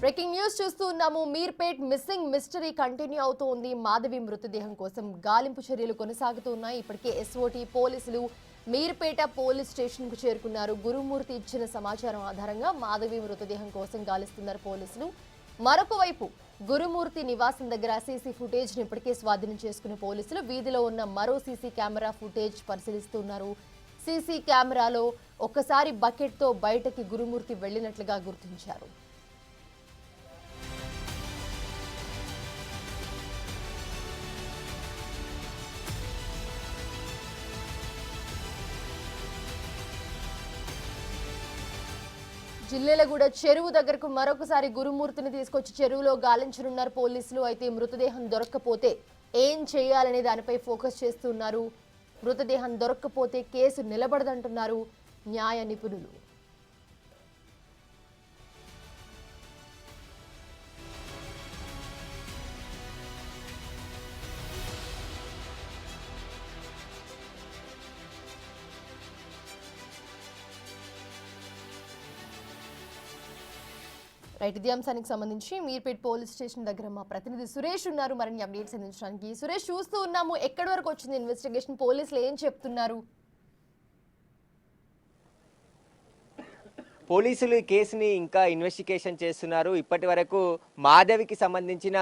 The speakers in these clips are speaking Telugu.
బ్రేకింగ్ న్యూస్ చూస్తూ ఉన్నాము. మీర్పేట్ మిస్సింగ్ మిస్టరీ కంటిన్యూ అవుతోంది. మాధవి మృతదేహం కోసం గాలింపు చర్యలు కొనసాగుతున్నాయి. ఇప్పటికే ఎస్ఓటీ పోలీసులు మీర్పేట పోలీస్ స్టేషన్ కు చేరుకున్నారు. గురుమూర్తి ఇచ్చిన సమాచారం ఆధారంగా మాధవి మృతదేహం కోసం గాలిస్తున్నారు పోలీసులు. మరొక వైపు గురుమూర్తి నివాసం దగ్గర సీసీ ఫుటేజ్ ని ఇప్పటికే స్వాధీనం చేసుకున్న పోలీసులు వీధిలో ఉన్న మరో సీసీ కెమెరా ఫుటేజ్ పరిశీలిస్తున్నారు. సీసీ కెమెరాలో ఒక్కసారి బకెట్ తో బయటకి గురుమూర్తి వెళ్లినట్లుగా గుర్తించారు. జిల్లేలగూడ చెరువు దగ్గరకు మరొకసారి గురుమూర్తిని తీసుకొచ్చి చెరువులో గాలించనున్నారు పోలీసులు. అయితే మృతదేహం దొరక్కపోతే ఏం చేయాలనే దానిపై ఫోకస్ చేస్తున్నారు. మృతదేహం దొరక్కపోతే కేసు నిలబడదంటున్నారు న్యాయ నిపుణులు. రైట్, ఇదే అంశానికి సంబంధించి మీర్పేట్ పోలీస్ స్టేషన్ దగ్గర మా ప్రతినిధి సురేష్ ఉన్నారు మరిన్ని అప్డేట్స్ అందించడానికి. సురేష్, చూస్తూ ఉన్నాము, ఎక్కడి వరకు వచ్చింది ఇన్వెస్టిగేషన్? పోలీసులు ఏం చెప్తున్నారు? పోలీసులు ఈ కేసుని ఇంకా ఇన్వెస్టిగేషన్ చేస్తున్నారు. ఇప్పటి వరకు మాధవికి సంబంధించిన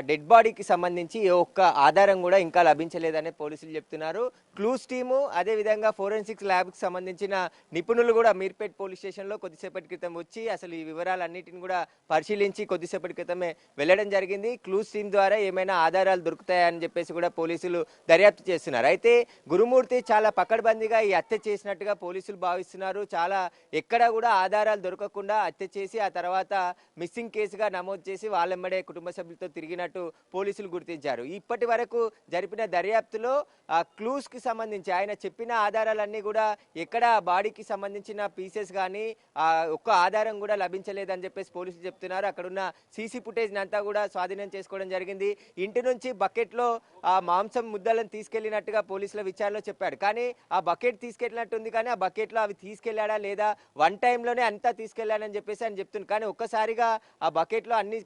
డెడ్ బాడీకి సంబంధించి ఏ ఒక్క ఆధారం కూడా ఇంకా లభించలేదని పోలీసులు చెప్తున్నారు. క్లూస్ టీము అదేవిధంగా ఫోరెన్సిక్స్ ల్యాబ్కి సంబంధించిన నిపుణులు కూడా మీర్పేట్ పోలీస్ స్టేషన్లో కొద్దిసేపటి క్రితం వచ్చి అసలు ఈ వివరాలన్నిటిని కూడా పరిశీలించి కొద్దిసేపటి క్రితమే వెళ్ళడం జరిగింది. క్లూస్ టీం ద్వారా ఏమైనా ఆధారాలు దొరుకుతాయని చెప్పేసి కూడా పోలీసులు దర్యాప్తు చేస్తున్నారు. అయితే గురుమూర్తి చాలా పకడ్బందీగా ఈ హత్య చేసినట్టుగా పోలీసులు భావిస్తున్నారు. చాలా ఎక్కడా కూడా ఆధారాలు దొరకకుండా హత్య చేసి ఆ తర్వాత మిస్సింగ్ కేసుగా నమోదు చేసి వాళ్ళెమ్మడే కుటుంబ సభ్యులతో తిరిగినట్టు పోలీసులు గుర్తించారు. ఇప్పటి వరకు జరిపిన దర్యాప్తులో క్లూస్ కి సంబంధించి ఆయన చెప్పిన ఆధారాలన్నీ కూడా ఎక్కడ బాడీకి సంబంధించిన పీసెస్ కానీ ఒక్క ఆధారం కూడా లభించలేదని చెప్పేసి పోలీసులు చెప్తున్నారు. అక్కడున్న సీసీ ఫుటేజ్ అంతా కూడా స్వాధీనం చేసుకోవడం జరిగింది. ఇంటి నుంచి బకెట్ లో మాంసం ముద్దలను తీసుకెళ్లినట్టుగా పోలీసుల విచారణలో చెప్పాడు. కానీ ఆ బకెట్ తీసుకెళ్లినట్టుంది, కానీ ఆ బకెట్ లో అవి తీసుకెళ్లాడా లేదా వన్ టైంలోనే అంతా తీసుకెళ్లాడని చెప్పేసి ఆయన చెప్తుంది. కానీ ఒక్కసారిగా ఆ బకెట్ లో అన్ని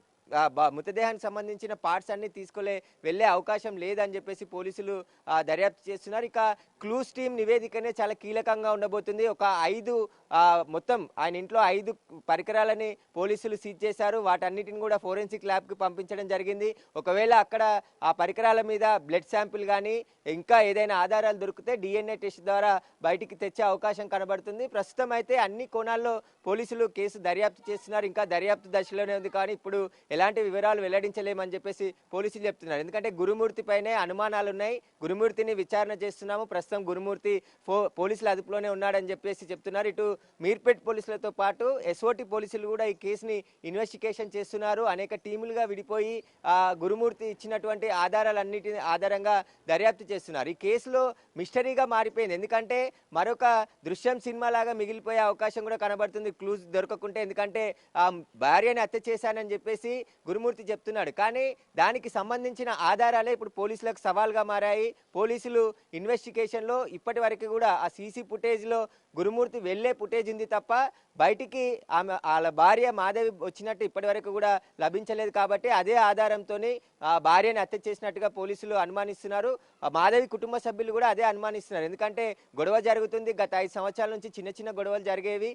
మృతదేహానికి సంబంధించిన పార్ట్స్ అన్ని వెళ్లే అవకాశం లేదని చెప్పేసి పోలీసులు దర్యాప్తు చేస్తున్నారు. ఇక క్లూస్ టీం నివేదికనే చాలా కీలకంగా ఉండబోతుంది. ఒక 5 మొత్తం ఆయన ఇంట్లో 5 పరికరాలని పోలీసులు సీజ్ చేశారు. వాటన్నిటిని కూడా ఫోరెన్సిక్ ల్యాబ్ కి పంపించడం జరిగింది. ఒకవేళ అక్కడ ఆ పరికరాల మీద బ్లడ్ శాంపిల్ కానీ ఇంకా ఏదైనా ఆధారాలు దొరికితే DNA టెస్ట్ ద్వారా బయటికి తెచ్చే అవకాశం కనబడుతుంది. ప్రస్తుతం అయితే అన్ని కోణాల్లో పోలీసులు కేసు దర్యాప్తు చేస్తున్నారు. ఇంకా దర్యాప్తు దశలోనే ఉంది, కానీ ఇప్పుడు ఎలాంటి వివరాలు వెల్లడించలేమని చెప్పేసి పోలీసులు చెప్తున్నారు. ఎందుకంటే గురుమూర్తి పైనే అనుమానాలు ఉన్నాయి. గురుమూర్తిని విచారణ చేస్తున్నాము, ప్రస్తుతం గురుమూర్తి పోలీసుల అదుపులోనే ఉన్నాడని చెప్పేసి చెప్తున్నారు. ఇటు మీర్పేట్ పోలీసులతో పాటు ఎస్ఓటి పోలీసులు కూడా ఈ కేసుని ఇన్వెస్టిగేషన్ చేస్తున్నారు. అనేక టీములుగా విడిపోయి గురుమూర్తి ఇచ్చినటువంటి ఆధారాలన్నిటి ఆధారంగా దర్యాప్తు చేస్తున్నారు. ఈ కేసులో మిస్టరీగా మారిపోయింది. ఎందుకంటే మరొక దృశ్యం సినిమా లాగా మిగిలిపోయే అవకాశం కూడా కనబడుతుంది క్లూజ్ దొరకకుంటే. ఎందుకంటే భార్యని హత్య చేశానని చెప్పేసి గురుమూర్తి చెప్తున్నాడు, కానీ దానికి సంబంధించిన ఆధారాలే ఇప్పుడు పోలీసులకు సవాల్గా మారాయి. పోలీసులు ఇన్వెస్టిగేషన్ లో ఇప్పటి వరకు కూడా ఆ సీసీ ఫుటేజ్ లో గురుమూర్తి వెళ్లే ఫుటేజ్ ఉంది తప్ప బయటికి వాళ్ళ భార్య మాధవి వచ్చినట్టు ఇప్పటి వరకు కూడా లభించలేదు. కాబట్టి అదే ఆధారంతో భార్యని హత్య చేసినట్టుగా పోలీసులు అనుమానిస్తున్నారు. మాధవి కుటుంబ సభ్యులు కూడా అదే అనుమానిస్తున్నారు. ఎందుకంటే గొడవ జరుగుతుంది, గత 5 సంవత్సరాల నుంచి చిన్న చిన్న గొడవలు జరిగేవి,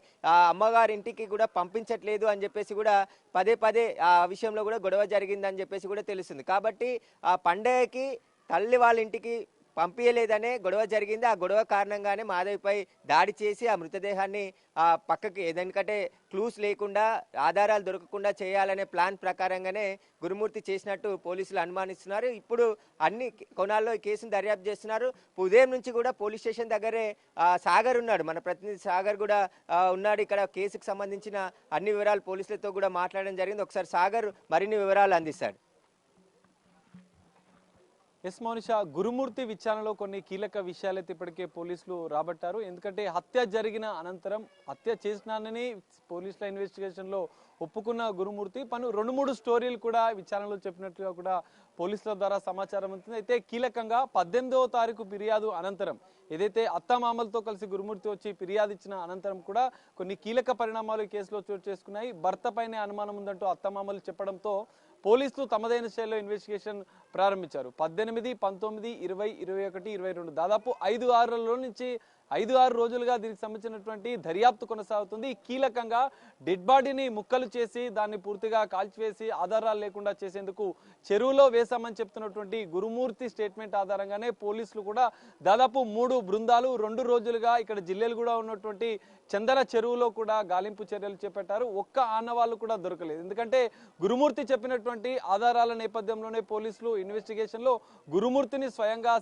అమ్మగారి ఇంటికి కూడా పంపించట్లేదు అని చెప్పేసి కూడా పదే పదే ఆ విషయంలో కూడా గొడవ జరిగిందని చెప్పేసి కూడా తెలుస్తుంది. కాబట్టి ఆ పండగకి తల్లి వాళ్ళ ఇంటికి పంపించలేదనే గొడవ జరిగింది. ఆ గొడవ కారణంగానే మాధవిపై దాడి చేసి ఆ మృతదేహాన్ని పక్కకి, ఎందుకంటే క్లూస్ లేకుండా ఆధారాలు దొరకకుండా చేయాలనే ప్లాన్ ప్రకారంగానే గురుమూర్తి చేసినట్టు పోలీసులు అనుమానిస్తున్నారు. ఇప్పుడు అన్ని కోణాల్లో ఈ కేసును దర్యాప్తు చేస్తున్నారు. ఉదయం నుంచి కూడా పోలీస్ స్టేషన్ దగ్గరే సాగర్ ఉన్నాడు, మన ప్రతినిధి సాగర్ కూడా ఉన్నాడు. ఇక్కడ కేసుకు సంబంధించిన అన్ని వివరాలు పోలీసులతో కూడా మాట్లాడడం జరిగింది. ఒకసారి సాగర్ మరిన్ని వివరాలు అందిస్తాడు. ఎస్ మౌనిష, గురుమూర్తి విచారణలో కొన్ని కీలక విషయాలైతే ఇప్పటికే పోలీసులు రాబట్టారు. ఎందుకంటే హత్య జరిగిన అనంతరం హత్య చేసినానని పోలీసుల ఇన్వెస్టిగేషన్లో ఒప్పుకున్న గురుమూర్తి పను 2-3 స్టోరీలు కూడా విచారణలో చెప్పినట్లుగా కూడా పోలీసుల ద్వారా సమాచారం ఉంటుంది. అయితే కీలకంగా 18వ తారీఖు ఫిర్యాదు అనంతరం ఏదైతే అత్తమామలతో కలిసి గురుమూర్తి వచ్చి ఫిర్యాదు ఇచ్చిన అనంతరం కూడా కొన్ని కీలక పరిణామాలు ఈ కేసులో చోటు చేసుకున్నాయి. భర్త పైనే అనుమానం ఉందంటూ అత్తమామలు చెప్పడంతో పోలీసులు తమదైన శైలిలో ఇన్వెస్టిగేషన్ ప్రారంభించారు. 18, 19, 20, 21, 22 దాదాపు 5-6 రోజులుగా దీనికి సంబంధించినటువంటి దర్యాప్తు కొనసాగుతుంది. కీలకంగా డెడ్ బాడీని ముక్కలు చేసి దాన్ని పూర్తిగా కాల్చివేసి ఆధారాలు లేకుండా చేసేందుకు చెరువులో వేశామని చెప్తున్నటువంటి గురుమూర్తి స్టేట్మెంట్ ఆధారంగానే పోలీసులు కూడా దాదాపు 3 బృందాలు 2 రోజులుగా ఇక్కడ జిల్లేలు కూడా ఉన్నటువంటి చందన చెరువులో కూడా గాలింపు చర్యలు చేపట్టారు. ఒక్క ఆనవాళ్ళు కూడా దొరకలేదు. ఎందుకంటే గురుమూర్తి చెప్పినటువంటి ఆధారాల నేపథ్యంలోనే పోలీసులు ఇన్వెస్టిగేషన్ లో గురుమూర్తిని స్వయంగా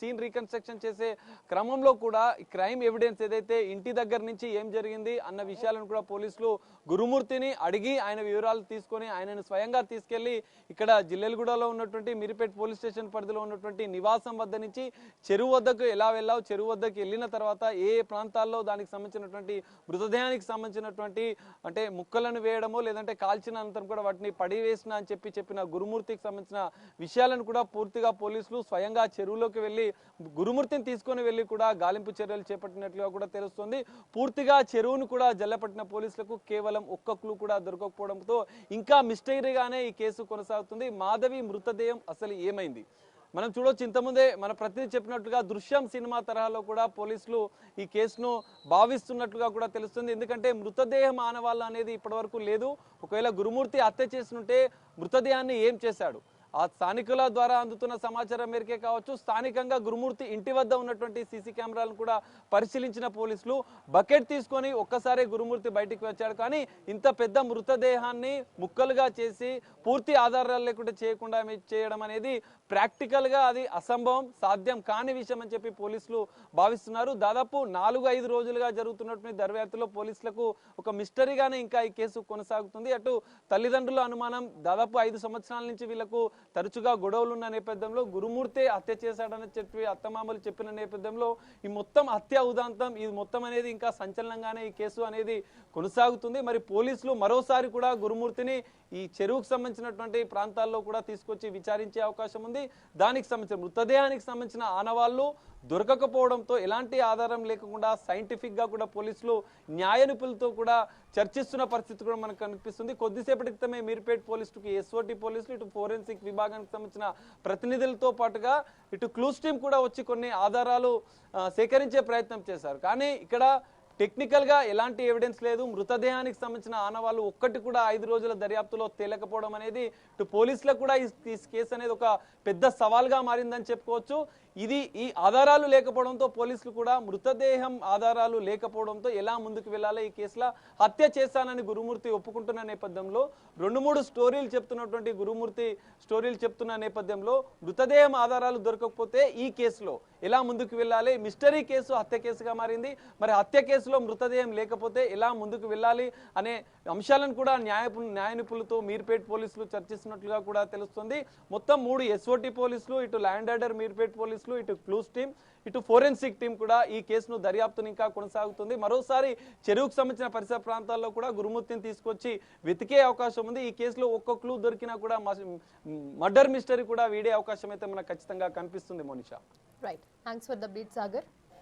సీన్ రీకన్స్ట్రక్షన్ చేసే క్రమంలో కూడా క్రైమ్ ఎవిడెన్స్ ఏదైతే ఇంటి దగ్గర నుంచి ఏం జరిగింది అన్న విషయాలను కూడా పోలీసులు గురుమూర్తిని అడిగి ఆయన వివరాలు తీసుకొని ఆయనను స్వయంగా తీసుకెళ్లి ఇక్కడ జిల్లెలగూడలో ఉన్నటువంటి మీర్పేట పోలీస్ స్టేషన్ పరిధిలో ఉన్నటువంటి నివాసం వద్ద నుంచి చెరువు వద్దకు ఎలా వెళ్ళావు, చెరువు వద్దకు వెళ్ళిన తర్వాత ఏ ప్రాంతాల్లో దానికి సంబంధించినటువంటి మృతదేహానికి సంబంధించినటువంటి అంటే ముక్కలను వేయడమో లేదంటే కాల్చిన అనంతరం కూడా వాటిని పడివేసిన అని చెప్పిన గురుమూర్తికి సంబంధించిన విషయాలను కూడా పూర్తిగా పోలీసులు స్వయంగా చెరువులోకి వెళ్ళి గురుమూర్తిని తీసుకొని వెళ్ళి కూడా గాలింపు చర్యలు చేపట్టినట్లుగా కూడా తెలుస్తుంది. పూర్తిగా చెరువును కూడా జల్లపట్టిన పోలీసులకు కేవలం ఒక్క క్లూ కూడా దొరకకపోవడంతో ఇంకా మిస్టరీగానే ఈ కేసు కొనసాగుతుంది. మాధవి మృతదేహం అసలు ఏమైంది మనం చూడొచ్చు. ఇంతకుముందే మన ప్రతినిధి చెప్పినట్లుగా దృశ్యం సినిమా తరహాలో కూడా పోలీసులు ఈ కేసును భావిస్తున్నట్లుగా కూడా తెలుస్తుంది. ఎందుకంటే మృతదేహం ఆనవాళ్ళు అనేది ఇప్పటివరకు లేదు. ఒకవేళ గురుమూర్తి హత్య చేసినుంటే మృతదేహాన్ని ఏం చేశాడు, ఆ స్థానికుల ద్వారా అందుతున్న సమాచారం మేరకే కావచ్చు, స్థానికంగా గురుమూర్తి ఇంటి వద్ద ఉన్నటువంటి సీసీ కెమెరాలను కూడా పరిశీలించిన పోలీసులు బకెట్ తీసుకొని ఒక్కసారి గురుమూర్తి బయటికి వచ్చాడు. కానీ ఇంత పెద్ద మృతదేహాన్ని ముక్కలుగా చేసి పూర్తి ఆధారాలు లేకుండా చేయడం అనేది ప్రాక్టికల్ గా అది అసంభవం, సాధ్యం కాని విషయం అని చెప్పి పోలీసులు భావిస్తున్నారు. దాదాపు 4-5 రోజులుగా జరుగుతున్నటువంటి దర్యాప్తులో పోలీసులకు ఒక మిస్టరీగానే ఇంకా ఈ కేసు కొనసాగుతుంది. అటు తల్లిదండ్రుల అనుమానం, దాదాపు 5 సంవత్సరాల నుంచి వీళ్లకు తరచుగా గొడవలు ఉన్న నేపథ్యంలో గురుమూర్తి హత్య చేశాడని చెప్పి అత్తమామలు చెప్పిన నేపథ్యంలో ఈ మొత్తం హత్య ఉదాంతం ఇది మొత్తం అనేది ఇంకా సంచలనంగానే ఈ కేసు అనేది కొనసాగుతుంది. మరి పోలీసులు మరోసారి కూడా గురుమూర్తిని ఈ చెరువుకు సంబంధించినటువంటి ప్రాంతాల్లో కూడా తీసుకొచ్చి విచారించే అవకాశం ఉంది. దానికి సంబంధించిన మృతదేహానికి సంబంధించిన ఆనవాళ్లు దొరకకపోవడంతో ఎలాంటి ఆధారం లేకుండా సైంటిఫిక్ గా కూడా పోలీసులు న్యాయ నిపుణులతో కూడా చర్చిస్తున్న పరిస్థితి కూడా మనకు కనిపిస్తుంది. కొద్దిసేపటి క్రితమే మీర్పేట పోలీసులకు ఎస్ఓటి పోలీసులు ఇటు ఫోరెన్సిక్ విభాగానికి సంబంధించిన ప్రతినిధులతో పాటుగా ఇటు క్లూస్ టీం కూడా వచ్చి కొన్ని ఆధారాలు సేకరించే ప్రయత్నం చేశారు. కానీ ఇక్కడ టెక్నికల్ గా ఎలాంటి ఎవిడెన్స్ లేదు. మృతదేహానికి సంబంధించిన ఆనవాళ్ళు ఒక్కటి కూడా 5 రోజుల దర్యాప్తులో తేలకపోవడం అనేది ఇటు పోలీసులకు కూడా ఈ కేసు అనేది ఒక పెద్ద సవాల్గా మారిందని చెప్పుకోవచ్చు. ఈ ఆధారాలు లేకపోవడంతో పోలీసులు కూడా మృతదేహం ఆధారాలు లేకపోవడంతో ఎలా ముందుకు వెళ్ళాలి, ఈ కేసులో హత్య చేశానని గురుమూర్తి ఒప్పుకుంటున్న నేపథ్యంలో 2-3 స్టోరీలు చెప్తున్నటువంటి గురుమూర్తి స్టోరీలు చెప్తున్న నేపథ్యంలో మృతదేహం ఆధారాలు దొరకకపోతే ఈ కేసులో ఎలా ముందుకు వెళ్ళాలి, మిస్టరీ కేసు హత్య కేసుగా మారింది. మరి హత్య కేసులో మృతదేహం లేకపోతే ఎలా ముందుకు వెళ్ళాలి అనే అంశాలను కూడా న్యాయ నిపుణులతో మీర్పేట పోలీసులు చర్చిస్తున్నట్లుగా కూడా తెలుస్తుంది. మొత్తం 3 ఎస్ఓటి పోలీసులు, ఇటు ల్యాండ్ ఆర్డర్ మీర్పేట పోలీసులు, ఇటు క్లూస్ టీం, ఇటు ఫోరెన్సిక్ టీం కూడా ఈ కేసును దర్యాప్తును ఇంకా కొనసాగుతుంది. మరోసారి చెరువుకు సంబంధించిన పరిసర ప్రాంతాల్లో కూడా గురుమూర్తిని తీసుకొచ్చి వెతికే అవకాశం ఉంది. ఈ కేసులో ఒక్క క్లూ దొరికినా కూడా మర్డర్ మిస్టరీ కూడా వీడే అవకాశం అయితే మనకు ఖచ్చితంగా కనిపిస్తుంది. Monisha, right, thanks for the beat Sagar.